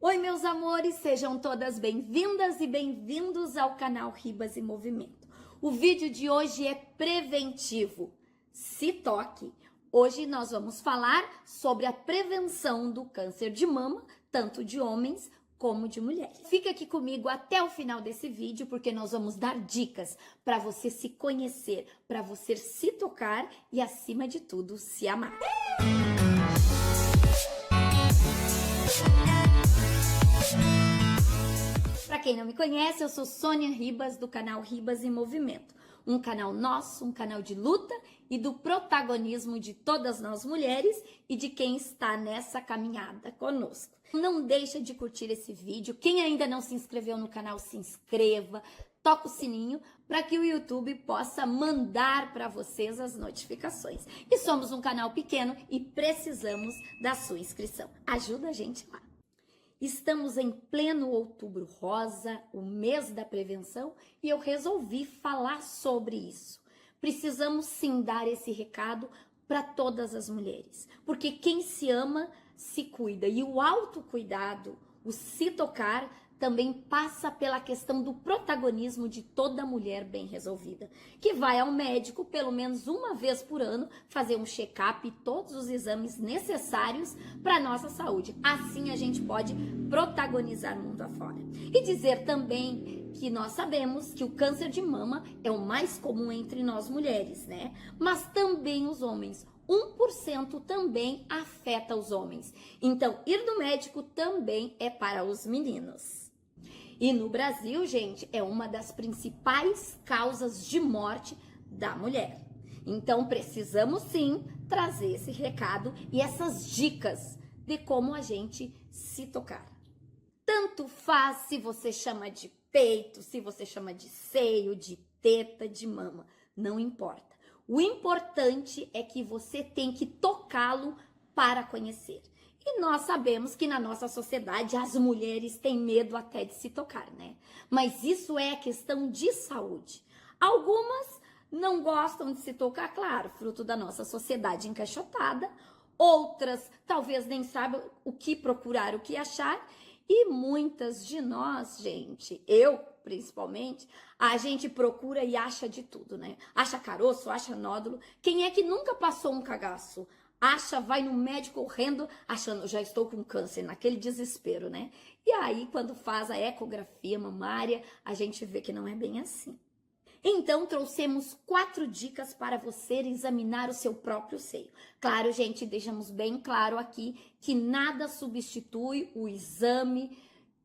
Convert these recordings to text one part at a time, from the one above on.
Oi, meus amores, sejam todas bem-vindas e bem-vindos ao canal Ribas em Movimento. O vídeo de hoje é preventivo. Se toque! Hoje nós vamos falar sobre a prevenção do câncer de mama, tanto de homens como de mulheres. Fica aqui comigo até o final desse vídeo, porque nós vamos dar dicas para você se conhecer, para você se tocar e, acima de tudo, se amar. Para quem não me conhece, eu sou Sônia Ribas, do canal Ribas em Movimento. Um canal nosso, um canal de luta e do protagonismo de todas nós mulheres e de quem está nessa caminhada conosco. Não deixa de curtir esse vídeo. Quem ainda não se inscreveu no canal, se inscreva. Toca o sininho para que o YouTube possa mandar para vocês as notificações. E somos um canal pequeno e precisamos da sua inscrição. Ajuda a gente lá. Estamos em pleno Outubro Rosa, o mês da prevenção, e eu resolvi falar sobre isso. Precisamos sim dar esse recado para todas as mulheres, porque quem se ama se cuida, e o autocuidado, o se tocar, também passa pela questão do protagonismo de toda mulher bem resolvida, que vai ao médico pelo menos uma vez por ano fazer um check-up e todos os exames necessários para a nossa saúde. Assim a gente pode protagonizar mundo afora. E dizer também que nós sabemos que o câncer de mama é o mais comum entre nós mulheres, né? Mas também os homens. 1% também afeta os homens. Então, ir no médico também é para os meninos. E no Brasil, gente, é uma das principais causas de morte da mulher. Então, precisamos sim trazer esse recado e essas dicas de como a gente se tocar. Tanto faz se você chama de peito, se você chama de seio, de teta, de mama, não importa. O importante é que você tem que tocá-lo para conhecer. E nós sabemos que na nossa sociedade as mulheres têm medo até de se tocar, né? Mas isso é questão de saúde. Algumas não gostam de se tocar, claro, fruto da nossa sociedade encaixotada. Outras talvez nem sabem o que procurar, o que achar. E muitas de nós, gente, eu principalmente, a gente procura e acha de tudo, né? Acha caroço, acha nódulo. Quem é que nunca passou um cagaço? Acha, vai no médico correndo, achando, já estou com câncer, naquele desespero, né? E aí, quando faz a ecografia mamária, a gente vê que não é bem assim. Então, trouxemos 4 dicas para você examinar o seu próprio seio. Claro, gente, deixamos bem claro aqui que nada substitui o exame,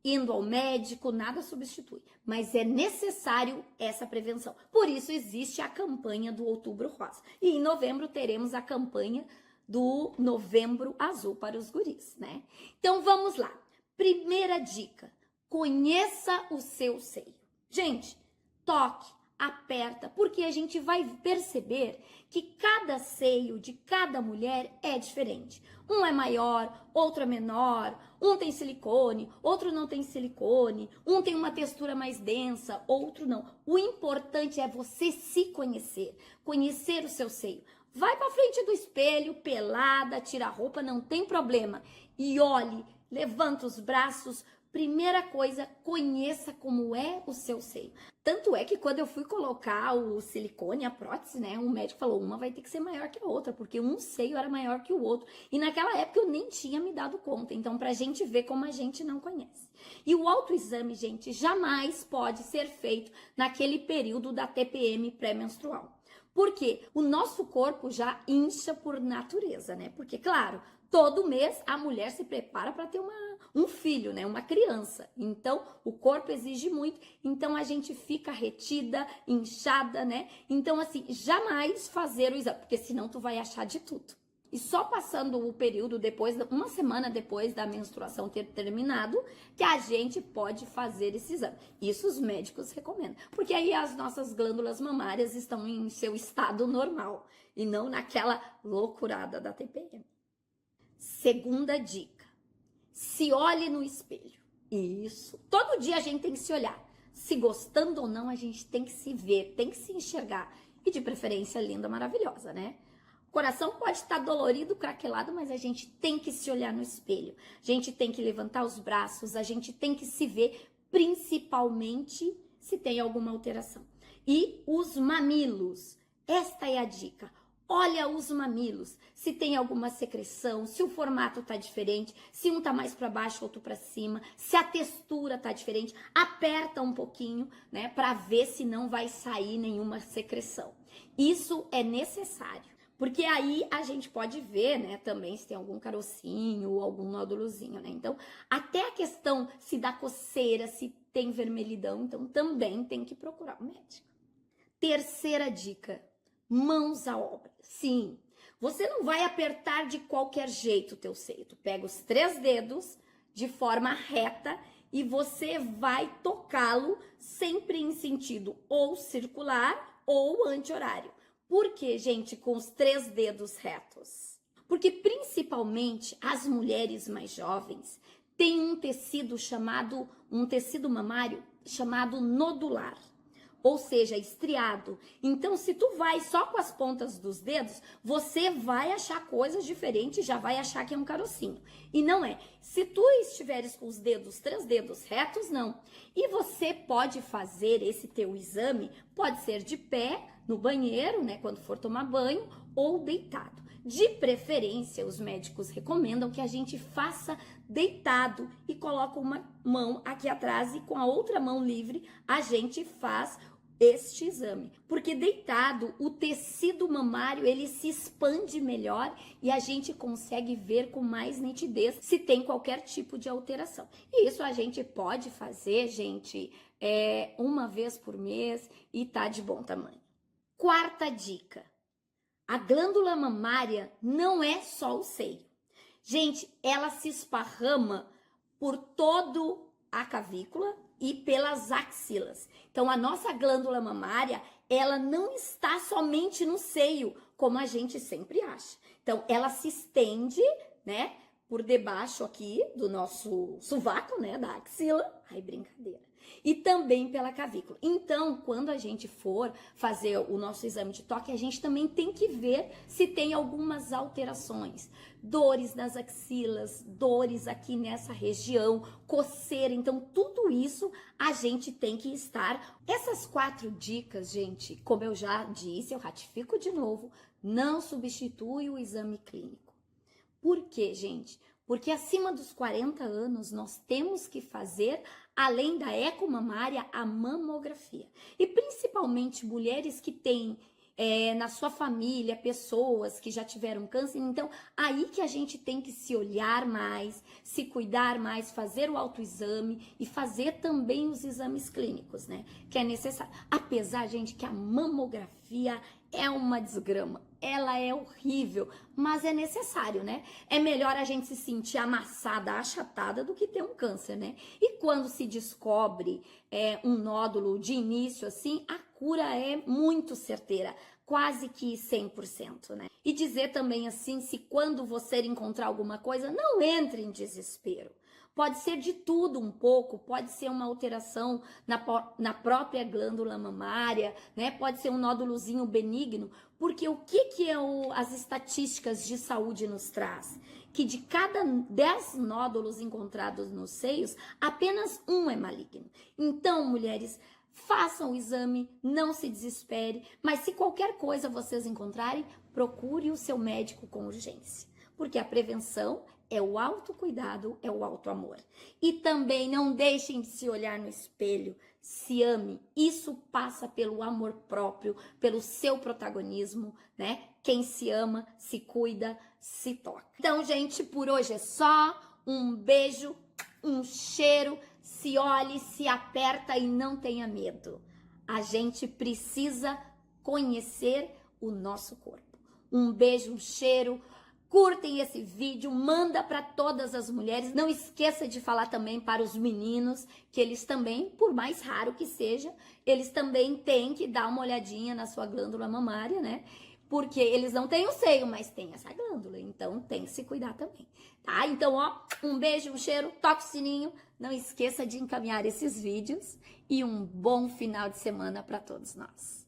indo ao médico, nada substitui. Mas é necessário essa prevenção. Por isso existe a campanha do Outubro Rosa. E em novembro teremos a campanha do Novembro Azul para os guris, né? Então, vamos lá. Primeira dica, conheça o seu seio. Gente, toque, aperta, porque a gente vai perceber que cada seio de cada mulher é diferente. Um é maior, outro é menor, um tem silicone, outro não tem silicone, um tem uma textura mais densa, outro não. O importante é você se conhecer, conhecer o seu seio. Vai para frente do espelho, pelada, tira a roupa, não tem problema. E olhe, levanta os braços. Primeira coisa, conheça como é o seu seio. Tanto é que quando eu fui colocar o silicone, a prótese, né, um médico falou, uma vai ter que ser maior que a outra, porque um seio era maior que o outro. E naquela época eu nem tinha me dado conta, então pra gente ver como a gente não conhece. E o autoexame, gente, jamais pode ser feito naquele período da TPM pré-menstrual. Porque o nosso corpo já incha por natureza, né? Porque, claro, todo mês a mulher se prepara para ter um filho, né? Uma criança. Então, o corpo exige muito. Então, a gente fica retida, inchada, né? Então, assim, jamais fazer o exame, porque senão tu vai achar de tudo. E só passando o período depois, uma semana depois da menstruação ter terminado, que a gente pode fazer esse exame. Isso os médicos recomendam. Porque aí as nossas glândulas mamárias estão em seu estado normal e não naquela loucurada da TPM. Segunda dica, se olhe no espelho. Isso, todo dia a gente tem que se olhar. Se gostando ou não, a gente tem que se ver, tem que se enxergar. E de preferência linda, maravilhosa, né? coração pode estar dolorido, craquelado, mas a gente tem que se olhar no espelho. A gente tem que levantar os braços, a gente tem que se ver, principalmente se tem alguma alteração. E os mamilos, esta é a dica. Olha os mamilos, se tem alguma secreção, se o formato tá diferente, se um tá mais para baixo, outro para cima, se a textura tá diferente, aperta um pouquinho, né, para ver se não vai sair nenhuma secreção. Isso é necessário, porque aí a gente pode ver, né, também se tem algum carocinho ou algum nódulozinho, né? Então, até a questão se dá coceira, se tem vermelhidão, então também tem que procurar o médico. Terceira dica: mãos à obra. Sim, você não vai apertar de qualquer jeito o teu seio. Tu pega os 3 dedos de forma reta e você vai tocá-lo sempre em sentido ou circular ou anti-horário. Por que, gente, com os 3 dedos retos? Porque principalmente as mulheres mais jovens têm um tecido mamário chamado nodular, ou seja, estriado. Então, se tu vai só com as pontas dos dedos, você vai achar coisas diferentes, já vai achar que é um carocinho. E não é. Se tu estiveres com os 3 dedos retos, não. E você pode fazer esse teu exame, pode ser de pé, no banheiro, né, quando for tomar banho, ou deitado. De preferência, os médicos recomendam que a gente faça deitado e coloca uma mão aqui atrás e com a outra mão livre a gente faz este exame, porque deitado o tecido mamário ele se expande melhor e a gente consegue ver com mais nitidez se tem qualquer tipo de alteração. E isso a gente pode fazer, gente, uma vez por mês e tá de bom tamanho. Quarta dica: a glândula mamária não é só o seio. Gente, ela se esparrama por todo a cavícula e pelas axilas. Então, a nossa glândula mamária, ela não está somente no seio, como a gente sempre acha. Então, ela se estende, né, por debaixo aqui do nosso sovaco, né, da axila. Ai, brincadeira. E também pela cavícula. Então, quando a gente for fazer o nosso exame de toque, a gente também tem que ver se tem algumas alterações. Dores nas axilas, dores aqui nessa região, coceira. Então, tudo isso a gente tem que estar. Essas 4 dicas, gente, como eu já disse, eu ratifico de novo, não substitui o exame clínico. Por quê, gente? Porque acima dos 40 anos nós temos que fazer, além da ecomamária, a mamografia. E principalmente mulheres que têm na sua família pessoas que já tiveram câncer. Então, aí que a gente tem que se olhar mais, se cuidar mais, fazer o autoexame e fazer também os exames clínicos, né? Que é necessário. Apesar, gente, que a mamografia é uma desgrama. Ela é horrível, mas é necessário, né? É melhor a gente se sentir amassada, achatada, do que ter um câncer, né? E quando se descobre um nódulo de início, assim, a cura é muito certeira, quase que 100%, né? E dizer também assim, se quando você encontrar alguma coisa, não entre em desespero. Pode ser de tudo um pouco, pode ser uma alteração na própria glândula mamária, né? Pode ser um nódulozinho benigno, porque o que as estatísticas de saúde nos traz? Que de cada 10 nódulos encontrados nos seios, apenas 1 é maligno. Então, mulheres, façam o exame, não se desespere, mas se qualquer coisa vocês encontrarem, procure o seu médico com urgência, porque a prevenção é o autocuidado, é o autoamor. E também não deixem de se olhar no espelho, se ame. Isso passa pelo amor próprio, pelo seu protagonismo, né? Quem se ama, se cuida, se toca. Então, gente, por hoje é só. Um beijo, um cheiro, se olhe, se aperta e não tenha medo. A gente precisa conhecer o nosso corpo. Um beijo, um cheiro. Curtem esse vídeo, manda para todas as mulheres. Não esqueça de falar também para os meninos que eles também, por mais raro que seja, eles também têm que dar uma olhadinha na sua glândula mamária, né? Porque eles não têm o seio, mas tem essa glândula, então tem que se cuidar também, tá? Então, ó, um beijo, um cheiro, toque o sininho, não esqueça de encaminhar esses vídeos e um bom final de semana para todos nós.